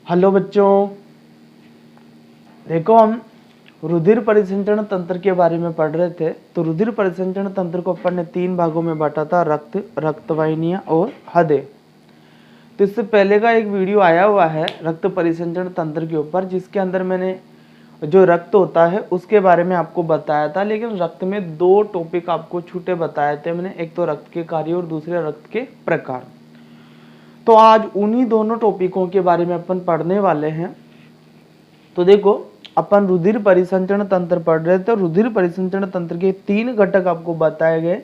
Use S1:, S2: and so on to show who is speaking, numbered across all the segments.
S1: Hello बच्चों, देखो हम रुधिर परिसंचरण तंत्र के बारे में पढ़ रहे थे। तो रुधिर परिसंचरण तंत्र को अपन ने 3 भागों में बांटा था, रक्त, रक्तवाहिनियां और हृदय। तो इससे पहले का एक वीडियो आया हुआ है रक्त परिसंचरण तंत्र के ऊपर, जिसके अंदर मैंने जो रक्त होता है उसके बारे में आपको बताया था। लेकिन रक्त में 2 टॉपिक आपको छूटे बताए थे मैंने, एक तो रक्त के कार्य और दूसरे रक्त के प्रकार। तो आज उन्हीं दोनों टॉपिकों के बारे में अपन पढ़ने वाले हैं। तो देखो, अपन रुधिर परिसंचरण तंत्र पढ़ रहे थे। रुधिर परिसंचरण तंत्र के 3 घटक आपको बताए गए,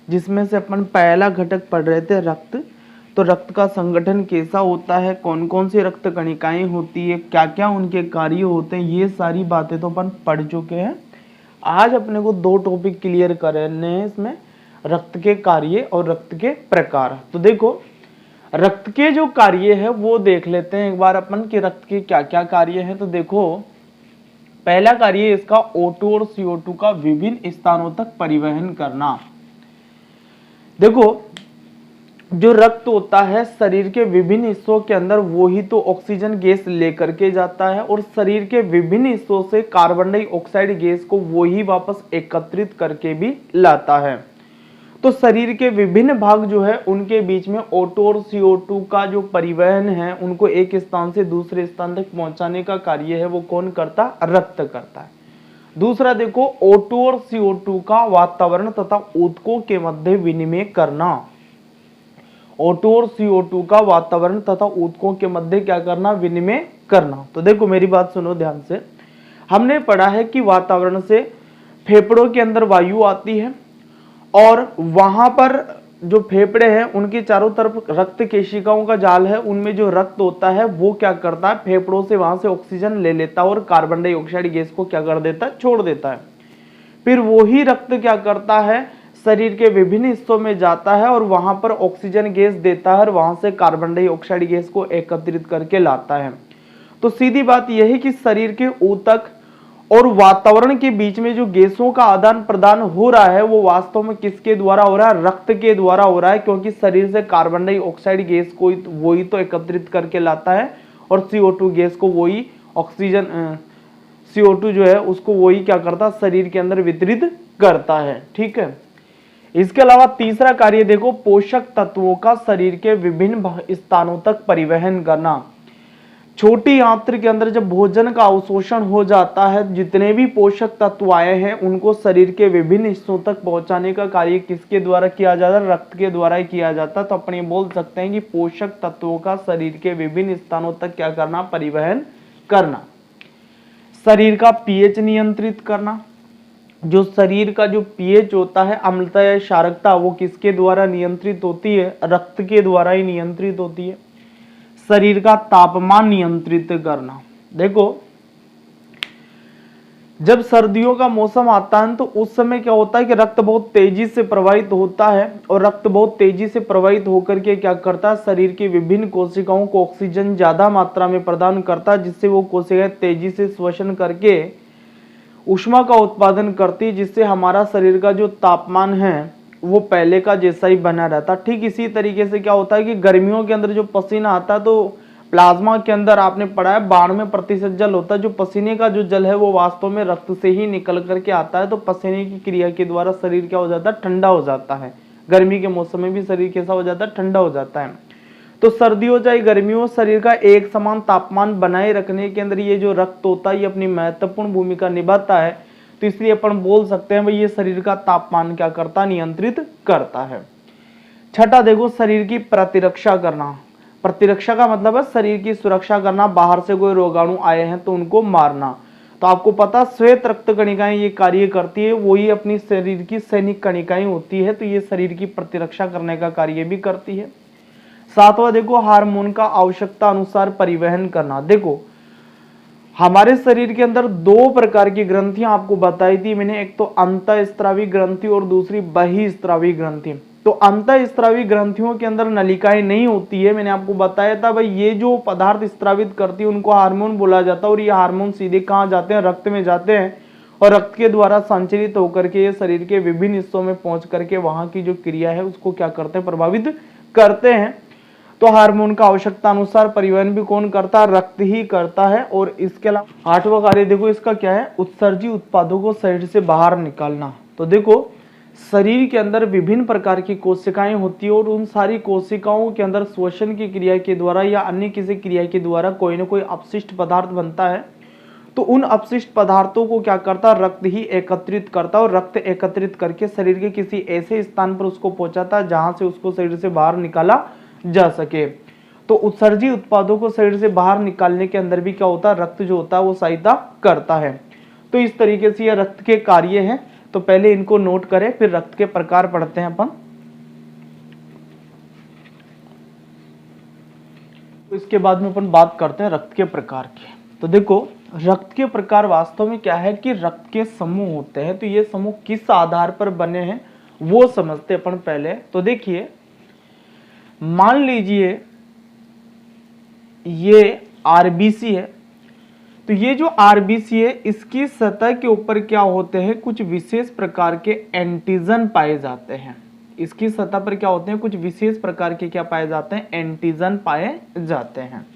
S1: जिसमें से अपन पहला घटक पढ़ रहे थे रक्त। तो रक्त का संगठन कैसा होता है, कौन कौन सी रक्त कणिकाएं होती है, क्या क्या उनके कार्य होते हैं, ये सारी बातें तो अपन पढ़ चुके हैं। आज अपने को 2 टॉपिक क्लियर करने हैं इसमें, रक्त के कार्य और रक्त के प्रकार। तो देखो, रक्त के जो कार्य है वो देख लेते हैं एक बार अपन कि रक्त के क्या क्या कार्य है। तो देखो, पहला कार्य इसका O2 और CO2 का विभिन्न स्थानों तक परिवहन करना। देखो, जो रक्त होता है शरीर के विभिन्न हिस्सों के अंदर वो ही तो ऑक्सीजन गैस लेकर के जाता है, और शरीर के विभिन्न हिस्सों से कार्बन डाइऑक्साइड गैस को वो ही वापस एकत्रित करके भी लाता है। तो शरीर के विभिन्न भाग जो है उनके बीच में O2 और CO2 का जो परिवहन है, उनको एक स्थान से दूसरे स्थान तक पहुंचाने का कार्य है वो कौन करता? रक्त करता है। दूसरा देखो, O2 और CO2 का वातावरण तथा ऊतकों के मध्य विनिमय करना। O2 और CO2 का वातावरण तथा ऊतकों के मध्य क्या करना? विनिमय करना। तो देखो, मेरी बात सुनो ध्यान से। हमने पढ़ा है कि वातावरण से फेफड़ों के अंदर वायु आती है, और वहां पर जो फेफड़े हैं उनके चारों तरफ रक्त केशिकाओं का जाल है, उनमें जो रक्त होता है वो क्या करता है? फेफड़ों से वहां से ऑक्सीजन ले लेता है और कार्बन डाइऑक्साइड गैस को क्या कर देता है? छोड़ देता है। फिर वो ही रक्त क्या करता है? शरीर के विभिन्न हिस्सों में जाता है और वहां पर ऑक्सीजन गैस देता है और वहां से कार्बन डाइऑक्साइड गैस को एकत्रित करके लाता है। तो सीधी बात यह है कि शरीर के ऊतक और वातावरण के बीच में जो गैसों का आदान प्रदान हो रहा है वो वास्तव में किसके द्वारा हो रहा है? रक्त के द्वारा हो रहा है, क्योंकि शरीर से कार्बन डाइऑक्साइड गैस को वही तो एकत्रित करके लाता है, और CO2 गैस को वही ऑक्सीजन CO2 जो है उसको वही क्या करता है? शरीर के अंदर वितरित करता है। ठीक है। इसके अलावा तीसरा कार्य देखो, पोषक तत्वों का शरीर के विभिन्न स्थानों तक परिवहन करना। छोटी आंत्र के अंदर जब भोजन का अवशोषण हो जाता है, जितने भी पोषक तत्व आए हैं उनको शरीर के विभिन्न हिस्सों तक पहुंचाने का कार्य किसके द्वारा किया जाता है? रक्त के द्वारा ही किया जाता है। तो अपन ये बोल सकते हैं कि पोषक तत्वों का शरीर के विभिन्न स्थानों तक क्या करना? परिवहन करना। शरीर का पीएच नियंत्रित करना। जो शरीर का जो पीएच होता है, अम्लता या क्षारकता, वो किसके द्वारा नियंत्रित होती है? रक्त के द्वारा ही नियंत्रित होती है। शरीर का तापमान नियंत्रित करना। देखो, जब सर्दियों का मौसम आता है तो उस समय क्या होता है कि रक्त बहुत तेजी से प्रवाहित होता है, और रक्त बहुत तेजी से प्रवाहित होकर के क्या करता है? शरीर की विभिन्न कोशिकाओं को ऑक्सीजन ज्यादा मात्रा में प्रदान करता है, जिससे वो कोशिकाएं तेजी से श्वसन करके ऊष्मा का उत्पादन करती है, जिससे हमारा शरीर का जो तापमान है वो पहले का जैसा ही बना रहता। ठीक इसी तरीके से क्या होता है कि गर्मियों के अंदर जो पसीना आता है, तो प्लाज्मा के अंदर आपने पढ़ा है 92% जल होता है। जो पसीने का जो जल है वो वास्तव में रक्त से ही निकल करके आता है। तो पसीने की क्रिया के द्वारा शरीर क्या हो जाता है? ठंडा हो जाता है। गर्मी के मौसम में भी शरीर कैसा हो जाता है? ठंडा हो जाता है। तो सर्दी हो चाहे गर्मी हो, शरीर का एक समान तापमान बनाए रखने के अंदर ये जो रक्त होता है ये अपनी महत्वपूर्ण भूमिका निभाता है। तो इसलिए अपन बोल सकते हैं भाई ये शरीर का तापमान क्या करता है? नियंत्रित करता है। छठा देखो, शरीर की प्रतिरक्षा करना। प्रतिरक्षा का मतलब है शरीर की सुरक्षा करना, बाहर से कोई रोगाणु आए हैं तो उनको मारना। तो आपको पता, श्वेत रक्त कणिकाएं ये कार्य करती है, वही अपनी शरीर की सैनिक कणिकाएं होती है, तो ये शरीर की प्रतिरक्षा करने का कार्य भी करती है। सातवां देखो, हार्मोन का आवश्यकता अनुसार परिवहन करना। देखो, हमारे शरीर के अंदर 2 प्रकार की ग्रंथियां आपको बताई थी मैंने, एक तो अंतःस्रावी ग्रंथि और दूसरी बहिःस्रावी ग्रंथि। तो अंतःस्रावी ग्रंथियों के अंदर नलिकाएं नहीं होती है, मैंने आपको बताया था भाई ये जो पदार्थ स्त्रावित करती है उनको हार्मोन बोला जाता है, और ये हार्मोन सीधे कहाँ जाते हैं? रक्त में जाते हैं, और रक्त के द्वारा संचरित होकर के ये शरीर के विभिन्न हिस्सों में पहुंच करके वहां की जो क्रिया है उसको क्या करते हैं? प्रभावित करते हैं। तो हार्मोन का आवश्यकता अनुसार परिवहन भी कौन करता है? रक्त ही करता है। और इसके अलावा 8वां कार्य देखो इसका क्या है? उत्सर्जी उत्पादों को शरीर से बाहर निकालना। तो देखो शरीर के अंदर विभिन्न प्रकार की कोशिकाएं होती है और उन सारी कोशिकाओं के अंदर श्वसन की क्रिया के द्वारा या अन्य किसी क्रिया के द्वारा कोई ना कोई अपशिष्ट पदार्थ बनता है। तो उन अपशिष्ट पदार्थों को क्या करता है? रक्त ही एकत्रित करता है और रक्त एकत्रित करके शरीर के किसी ऐसे स्थान पर उसको पहुंचाता है जहां से उसको शरीर से बाहर निकाला जा सके। तो उत्सर्जी उत्पादों को शरीर से बाहर निकालने के अंदर भी क्या होता है? रक्त जो होता है वो सहायता करता है। तो इस तरीके से ये रक्त के कार्य हैं। तो पहले इनको नोट करें, फिर रक्त के प्रकार पढ़ते हैं अपन। तो इसके बाद में अपन बात करते हैं रक्त के प्रकार की। तो देखो रक्त के प्रकार वास्तव में क्या है कि रक्त के समूह होते हैं। तो ये समूह किस आधार पर बने हैं वो समझते अपन पहले। तो देखिए मान लीजिए ये आरबीसी है। तो ये जो आरबीसी है इसकी सतह के ऊपर क्या होते हैं? कुछ विशेष प्रकार के एंटीजन पाए जाते हैं। इसकी सतह पर क्या होते हैं? कुछ विशेष प्रकार के क्या पाए जाते हैं? एंटीजन पाए जाते हैं।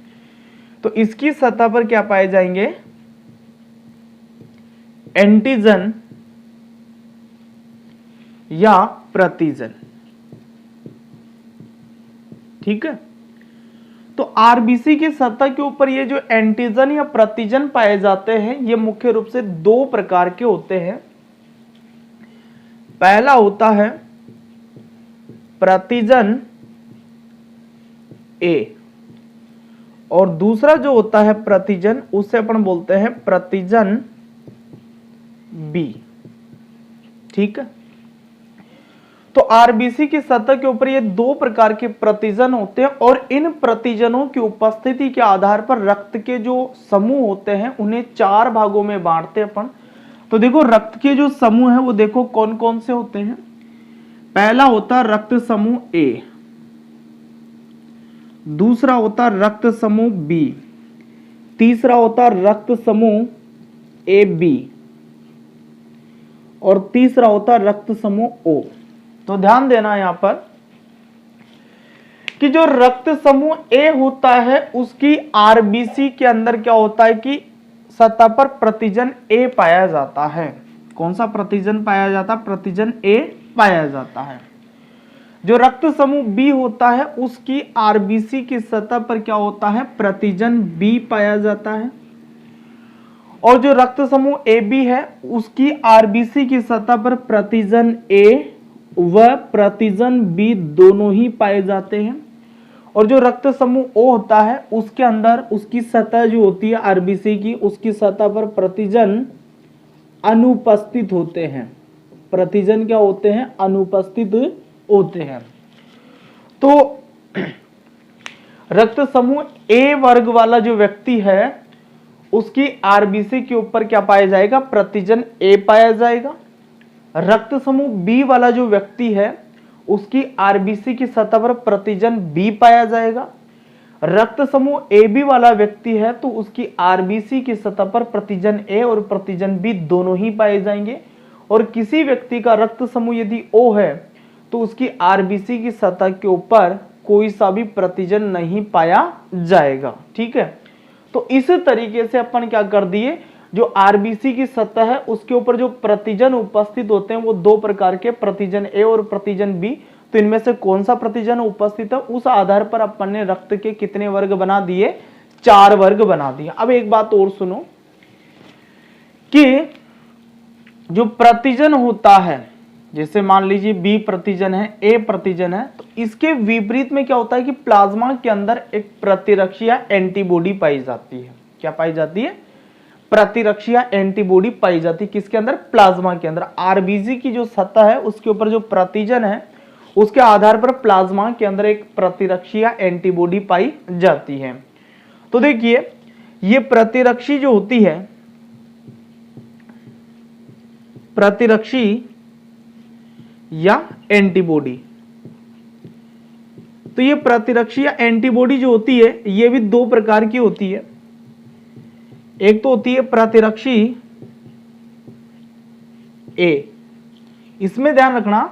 S1: तो इसकी सतह पर क्या पाए जाएंगे? एंटीजन या प्रतिजन। ठीक है। तो आरबीसी की सतह के ऊपर ये जो एंटीजन या प्रतिजन पाए जाते हैं ये मुख्य रूप से दो प्रकार के होते हैं। पहला होता है प्रतिजन ए और दूसरा जो होता है प्रतिजन उसे अपन बोलते हैं प्रतिजन बी। ठीक है। तो आरबीसी की सतह के ऊपर ये दो प्रकार के प्रतिजन होते हैं और इन प्रतिजनों की उपस्थिति के आधार पर रक्त के जो समूह होते हैं उन्हें 4 भागों में बांटते हैं अपन। तो देखो रक्त के जो समूह है वो देखो कौन कौन से होते हैं। पहला होता है रक्त समूह ए, दूसरा होता है रक्त समूह बी, तीसरा होता है रक्त समूह ए बी और तीसरा होता है रक्त समूह ओ। तो ध्यान देना यहां पर कि जो रक्त समूह ए होता है उसकी आरबीसी के अंदर क्या होता है कि सतह पर प्रतिजन ए पाया जाता है। कौन सा प्रतिजन पाया जाता है? प्रतिजन ए पाया जाता है। जो रक्त समूह बी होता है उसकी आरबीसी की सतह पर क्या होता है? प्रतिजन बी पाया जाता है। और जो रक्त समूह ए बी है उसकी आरबीसी की सतह पर प्रतिजन ए व प्रतिजन बी दोनों ही पाए जाते हैं। और जो रक्त समूह ओ होता है उसके अंदर उसकी सतह जो होती है आरबीसी की उसकी सतह पर प्रतिजन अनुपस्थित होते हैं। प्रतिजन क्या होते हैं? अनुपस्थित होते हैं। तो रक्त समूह ए वर्ग वाला जो व्यक्ति है उसकी आरबीसी के ऊपर क्या पाया जाएगा? प्रतिजन ए पाया जाएगा। रक्त समूह बी वाला जो व्यक्ति है उसकी आरबीसी की सतह पर प्रतिजन बी पाया जाएगा। रक्त समूह ए बी वाला व्यक्ति है तो उसकी आरबीसी की सतह पर प्रतिजन ए और प्रतिजन बी दोनों ही पाए जाएंगे। और किसी व्यक्ति का रक्त समूह यदि ओ है तो उसकी आरबीसी की सतह के ऊपर कोई सा भी प्रतिजन नहीं पाया जाएगा। ठीक है। तो इस तरीके से अपन क्या कर दिए, जो आरबीसी की सतह है उसके ऊपर जो प्रतिजन उपस्थित होते हैं वो दो प्रकार के, प्रतिजन ए और प्रतिजन बी। तो इनमें से कौन सा प्रतिजन उपस्थित है उस आधार पर अपन ने रक्त के कितने वर्ग बना दिए? 4 वर्ग बना दिए। अब एक बात और सुनो कि जो प्रतिजन होता है, जैसे मान लीजिए बी प्रतिजन है, ए प्रतिजन है, तो इसके विपरीत में क्या होता है कि प्लाज्मा के अंदर एक प्रतिरक्षी या एंटीबॉडी पाई जाती है। क्या पाई जाती है? प्रतिरक्षी या एंटीबॉडी पाई जाती है। किसके अंदर? प्लाज्मा के अंदर। आरबीसी की जो सतह है उसके ऊपर जो प्रतिजन है उसके आधार पर प्लाज्मा के अंदर एक प्रतिरक्षी या एंटीबॉडी पाई जाती है। तो देखिए ये प्रतिरक्षी जो होती है, प्रतिरक्षी या एंटीबॉडी, तो ये प्रतिरक्षी या एंटीबॉडी जो होती है ये भी 2 प्रकार की होती है। एक तो होती है प्रतिरक्षी ए। इसमें ध्यान रखना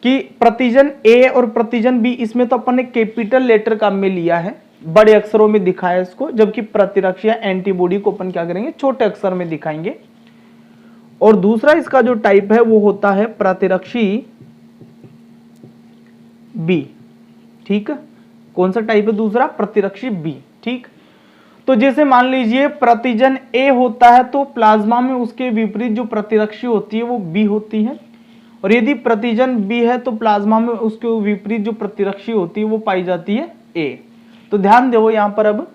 S1: कि प्रतिजन ए और प्रतिजन बी, इसमें तो अपन ने कैपिटल लेटर का में लिया है, बड़े अक्षरों में दिखाया इसको, जबकि प्रतिरक्षी या एंटीबॉडी को अपन क्या करेंगे, छोटे अक्षर में दिखाएंगे। और दूसरा इसका जो टाइप है वो होता है प्रतिरक्षी बी। ठीक है, कौन सा टाइप है दूसरा, प्रतिरक्षी बी। ठीक, तो जैसे मान लीजिए प्रतिजन ए होता है तो प्लाज्मा में उसके विपरीत जो प्रतिरक्षी होती है वो बी होती है, और यदि प्रतिजन बी है तो प्लाज्मा में उसके विपरीत जो प्रतिरक्षी होती है वो पाई जाती है ए। तो ध्यान दो यहां पर, अब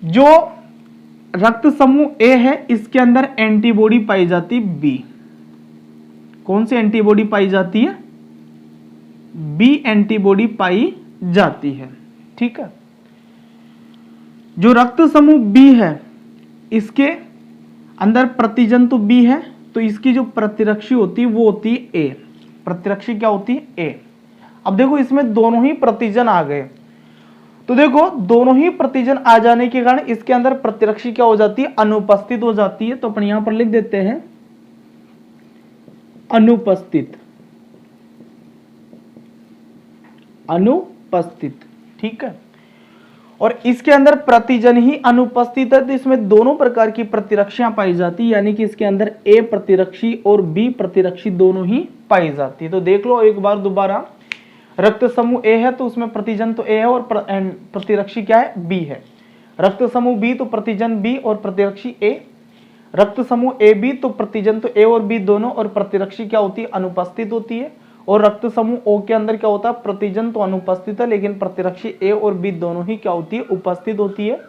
S1: जो रक्त समूह ए है इसके अंदर एंटीबॉडी पाई जाती है बी। कौन सी एंटीबॉडी पाई जाती है, बी एंटीबॉडी पाई जाती है। ठीक है, जो रक्त समूह बी है इसके अंदर प्रतिजन तो बी है, तो इसकी जो प्रतिरक्षी होती है वो होती है ए। प्रतिरक्षी क्या होती है, ए। अब देखो इसमें दोनों ही प्रतिजन आ गए, तो देखो दोनों ही प्रतिजन आ जाने के कारण इसके अंदर प्रतिरक्षी क्या हो जाती है, अनुपस्थित हो जाती है। तो अपन यहां पर लिख देते हैं अनुपस्थित, अनुपस्थित। ठीक है, और इसके अंदर प्रतिजन ही अनुपस्थित है तो इसमें दोनों प्रकार की प्रतिरक्षियां पाई जाती है, यानी कि इसके अंदर ए प्रतिरक्षी और बी प्रतिरक्षी दोनों ही पाई जाती है। तो देख लो एक बार दोबारा, रक्त समूह ए है तो उसमें प्रतिजन तो ए है और प्रतिरक्षी क्या है, बी है। रक्त समूह बी तो प्रतिजन बी और प्रतिरक्षी ए। रक्त समूह ए बी तो प्रतिजन तो ए और बी दोनों और प्रतिरक्षी क्या होती है, अनुपस्थित होती है। और रक्त समूह ओ के अंदर क्या होता है, प्रतिजन तो अनुपस्थित है लेकिन प्रतिरक्षी ए और बी दोनों ही क्या होती है, उपस्थित होती है।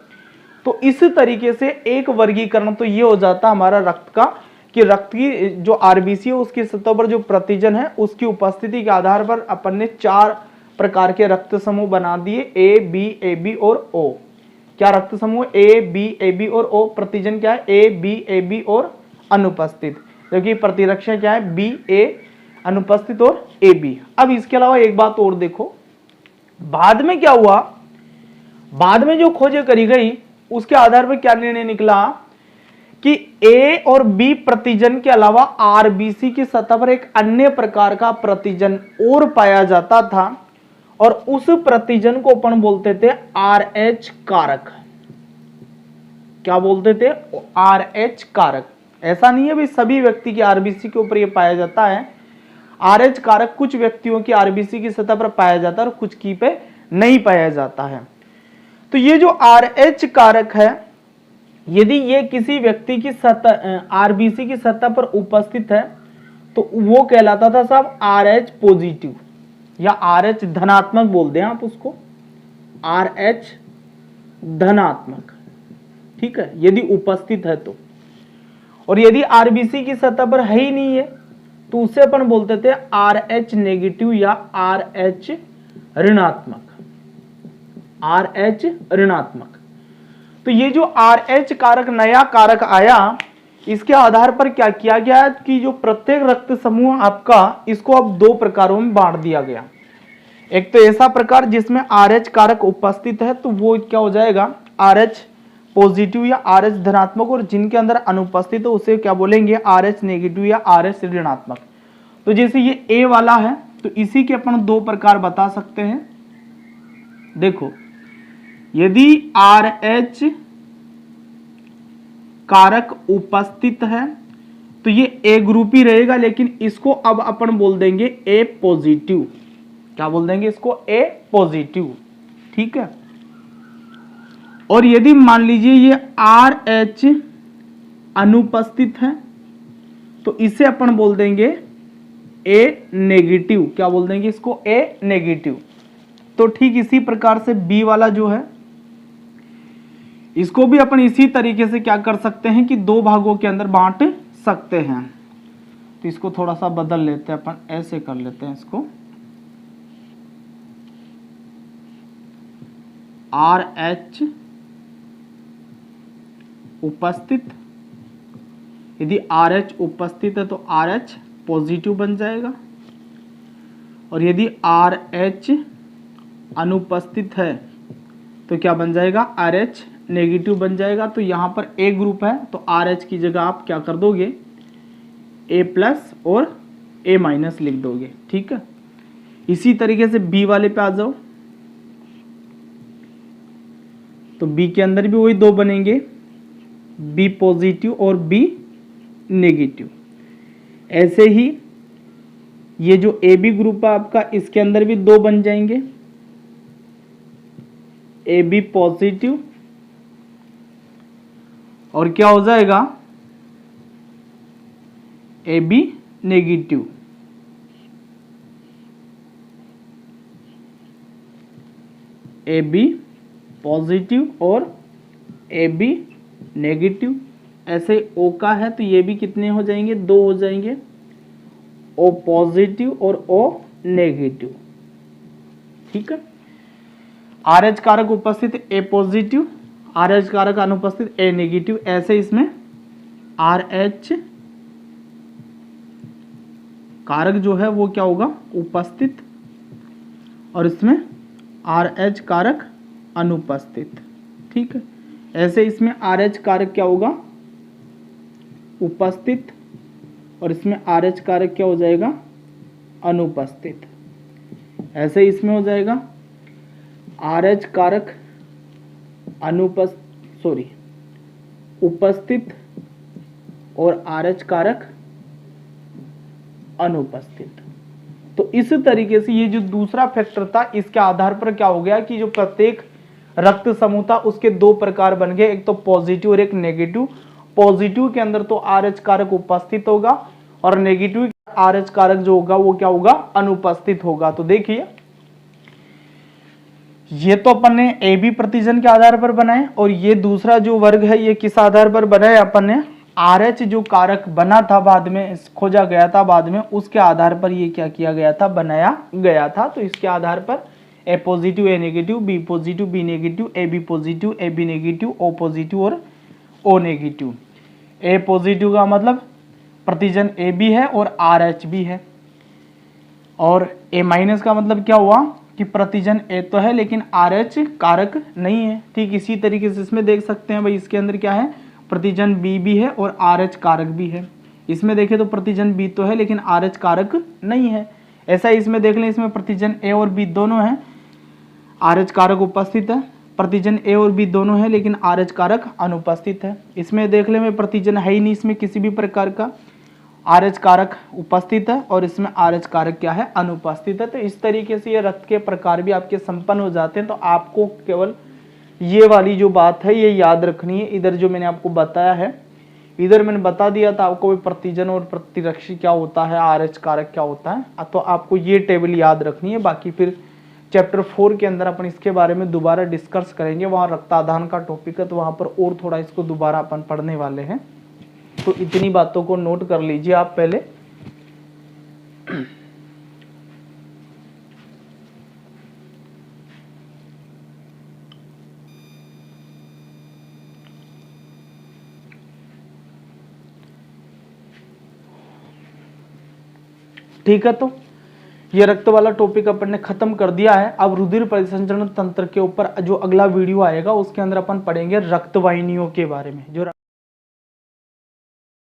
S1: तो इस तरीके से एक वर्गीकरण तो ये हो जाता हमारा रक्त का, कि रक्त की जो आरबीसी है उसकी सतह पर जो प्रतिजन है उसकी उपस्थिति के आधार पर अपन ने 4 प्रकार के रक्त समूह बना दिए, ए बी और ओ। क्या रक्त समूह ए बी और ओ, प्रतिजन क्या है, ए बी और अनुपस्थित, जबकि प्रतिरक्षा क्या है, बी ए अनुपस्थित और ए बी। अब इसके अलावा एक बात और देखो, बाद में क्या हुआ, बाद में जो खोजें करी गई उसके आधार पर क्या निर्णय निकला कि ए और बी प्रतिजन के अलावा आरबीसी की सतह पर एक अन्य प्रकार का प्रतिजन और पाया जाता था, और उस प्रतिजन को अपन बोलते थे आरएच कारक। क्या बोलते थे, आरएच कारक। ऐसा नहीं है भाई सभी व्यक्ति की आरबीसी के ऊपर यह पाया जाता है, आरएच कारक कुछ व्यक्तियों की आरबीसी की सतह पर पाया जाता है और कुछ की पे नहीं पाया जाता है। तो ये जो आरएच कारक है, यदि ये किसी व्यक्ति की सतह आरबीसी की सतह पर उपस्थित है तो वो कहलाता था साहब आरएच पॉजिटिव या आरएच धनात्मक बोल दें आप उसको, आरएच धनात्मक। ठीक है, यदि उपस्थित है तो। और यदि आरबीसी की सतह पर है ही नहीं है तो उसे अपन बोलते थे आरएच नेगेटिव या आरएच ऋणात्मक, आरएच ऋणात्मक। तो ये जो आरएच कारक नया कारक आया, इसके आधार पर क्या किया गया कि जो प्रत्येक रक्त समूह आपका, इसको अब 2 प्रकारों में बांट दिया गया। एक तो ऐसा प्रकार जिसमें आरएच कारक उपस्थित है तो वो क्या हो जाएगा, आरएच पॉजिटिव या आरएच धनात्मक, और जिनके अंदर अनुपस्थित है उसे क्या बोलेंगे, आरएच नेगेटिव या आरएच ऋणात्मक। तो जैसे ये ए वाला है तो इसी के अपन 2 प्रकार बता सकते हैं। देखो, यदि आरएच कारक उपस्थित है तो ये ए ग्रुप ही रहेगा, लेकिन इसको अब अपन बोल देंगे ए पॉजिटिव। क्या बोल देंगे इसको, ए पॉजिटिव। ठीक है, और यदि मान लीजिए ये आरएच अनुपस्थित है तो इसे अपन बोल देंगे ए नेगेटिव। क्या बोल देंगे इसको, ए नेगेटिव। तो ठीक इसी प्रकार से बी वाला जो है इसको भी अपन इसी तरीके से क्या कर सकते हैं कि 2 भागों के अंदर बांट सकते हैं। तो इसको थोड़ा सा बदल लेते हैं अपन, ऐसे कर लेते हैं इसको, आरएच उपस्थित, यदि आरएच उपस्थित है तो आरएच पॉजिटिव बन जाएगा, और यदि आरएच अनुपस्थित है तो क्या बन जाएगा, आरएच नेगेटिव बन जाएगा। तो यहां पर ए ग्रुप है तो आरएच की जगह आप क्या कर दोगे, ए प्लस और A माइनस लिख दोगे, ठीक है। इसी तरीके से B वाले पे आ जाओ, तो B के अंदर भी वही 2 बनेंगे, B पॉजिटिव और B नेगेटिव। ऐसे ही ये जो AB ग्रुप है आपका, इसके अंदर भी 2 बन जाएंगे, AB पॉजिटिव और क्या हो जाएगा, AB नेगेटिव। AB पॉजिटिव और AB नेगेटिव। ऐसे O का है तो ये भी कितने हो जाएंगे, 2 हो जाएंगे, O पॉजिटिव और O नेगेटिव, ठीक है। RH कारक उपस्थित A पॉजिटिव, RH कारक अनुपस्थित A नेगेटिव। ऐसे इसमें RH कारक जो है वो क्या होगा, उपस्थित, और इसमें RH कारक अनुपस्थित, ठीक है। ऐसे इसमें RH कारक क्या होगा, उपस्थित, और इसमें RH कारक क्या हो जाएगा, अनुपस्थित। ऐसे इसमें हो जाएगा RH कारक उपस्थित और RH कारक अनुपस्थित। तो इस तरीके से ये जो दूसरा फैक्टर था, इसके आधार पर क्या हो गया कि जो प्रत्येक रक्त समूह था उसके 2 प्रकार बन गए, एक तो पॉजिटिव और एक नेगेटिव। पॉजिटिव के अंदर तो RH कारक उपस्थित होगा और नेगेटिव RH कारक जो होगा वो क्या होगा, अनुपस्थित होगा। तो देखिए ये तो अपन ने AB प्रतिजन के आधार पर बनाए, और ये दूसरा जो वर्ग है ये किस आधार पर बनाए, अपन ने RH जो कारक बना था बाद में, खोजा गया था बाद में, उसके आधार पर ये क्या किया गया था, बनाया गया था। तो इसके आधार पर A positive A negative, B positive B negative, AB positive AB negative, O positive और O नेगेटिव। A पॉजिटिव का मतलब प्रतिजन AB है और RH भी है, और A माइनस का मतलब क्या हुआ कि प्रतिजन A तो है लेकिन RH कारक नहीं है। ठीक इसी तरीके से इसमें देख सकते हैं भाई, इसके अंदर क्या है, प्रतिजन B भी है और RH कारक भी है। इसमें देखें तो प्रतिजन B तो है लेकिन RH कारक नहीं है। ऐसा इसमें देख लें, इसमें प्रतिजन A और B दोनों हैं, RH कारक उपस्थित है। प्रतिजन A और B दोनों है लेकिन RH कारक अनुपस्थित है। इसमें देख लें में प्रतिजन है ही नहीं इसमें किसी भी प्रकार का, RH कारक उपस्थित है और इसमें RH कारक क्या है, अनुपस्थित है। तो इस तरीके से ये रक्त के प्रकार भी आपके संपन्न हो जाते हैं। तो आपको केवल ये वाली जो बात है ये याद रखनी है। इधर जो मैंने आपको बताया है, इधर मैंने बता दिया था आपको प्रतिजन और प्रतिरक्षी क्या होता है, RH कारक क्या होता है, तो आपको ये टेबल याद रखनी है। बाकी फिर चैप्टर 4 के अंदर अपन इसके बारे में दोबारा डिस्कस करेंगे, वहाँ रक्तादान का टॉपिक है तो वहाँ पर और थोड़ा इसको दोबारा अपन पढ़ने वाले हैं। तो इतनी बातों को नोट कर लीजिए आप पहले। ठीक है, तो ये रक्त वाला टॉपिक अपन ने खत्म कर दिया है। अब रुधिर परिसंचरण तंत्र के ऊपर जो अगला वीडियो आएगा उसके अंदर अपन पढ़ेंगे रक्त वाहिनियों के बारे में। जो